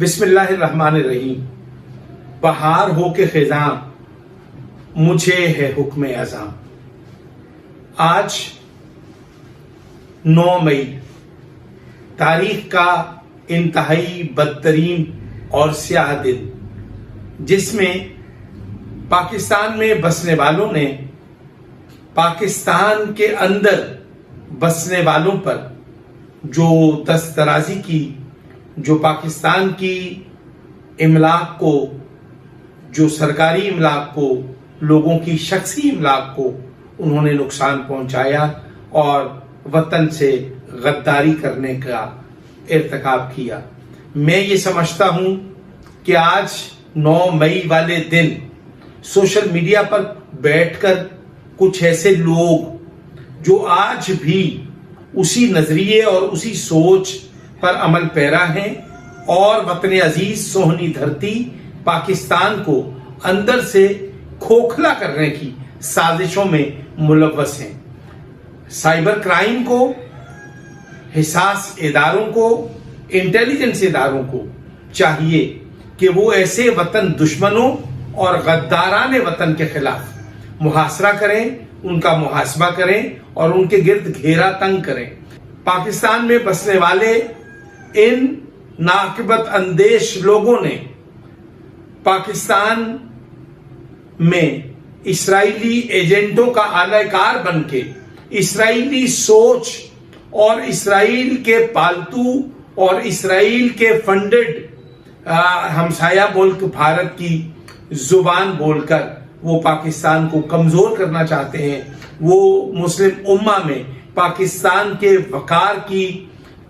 بسم اللہ الرحمن الرحیم۔ بہار ہو کے خزاں مجھے ہے حکم اذاں۔ آج 9 مئی تاریخ کا انتہائی بدترین اور سیاہ دن، جس میں پاکستان میں بسنے والوں نے پاکستان کے اندر بسنے والوں پر جو دست درازی کی، جو پاکستان کی املاک کو، جو سرکاری املاک کو، لوگوں کی شخصی املاک کو انہوں نے نقصان پہنچایا اور وطن سے غداری کرنے کا ارتکاب کیا۔ میں یہ سمجھتا ہوں کہ آج 9 مئی والے دن سوشل میڈیا پر بیٹھ کر کچھ ایسے لوگ جو آج بھی اسی نظریے اور اسی سوچ پر عمل پیرا ہیں اور وطن عزیز سونی دھرتی پاکستان کو اندر سے کھوکھلا کرنے کی سازشوں میں ملوث ہیں۔ سائبر کرائم کو، حساس اداروں کو، انٹیلیجنس اداروں کو چاہیے کہ وہ ایسے وطن دشمنوں اور غداران وطن کے خلاف محاصرہ کریں، ان کا محاسبہ کریں اور ان کے گرد گھیرا تنگ کریں۔ پاکستان میں بسنے والے ان ناقابت اندیش لوگوں نے پاکستان میں اسرائیلی ایجنٹوں کا اعلی کار بن کے اسرائیلی سوچ اور اسرائیل کے پالتو اور اسرائیل کے فنڈڈ ہمسایہ ملک بھارت کی زبان بول کر وہ پاکستان کو کمزور کرنا چاہتے ہیں۔ وہ مسلم امہ میں پاکستان کے وقار کی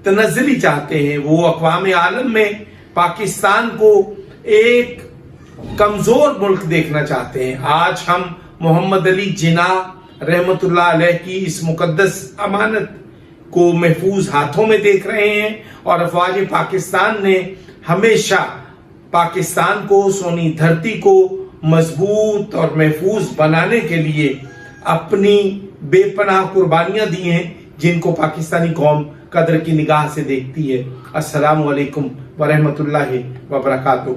تنزلی چاہتے ہیں۔ وہ اقوام عالم میں پاکستان کو ایک کمزور ملک دیکھنا چاہتے ہیں۔ آج ہم محمد علی جناح رحمت اللہ علیہ کی اس مقدس امانت کو محفوظ ہاتھوں میں دیکھ رہے ہیں اور افواج پاکستان نے ہمیشہ پاکستان کو، سونی دھرتی کو مضبوط اور محفوظ بنانے کے لیے اپنی بے پناہ قربانیاں دی ہیں، جن کو پاکستانی قوم قدر کی نگاہ سے دیکھتی ہے۔ السلام علیکم ورحمۃ اللہ وبرکاتہ۔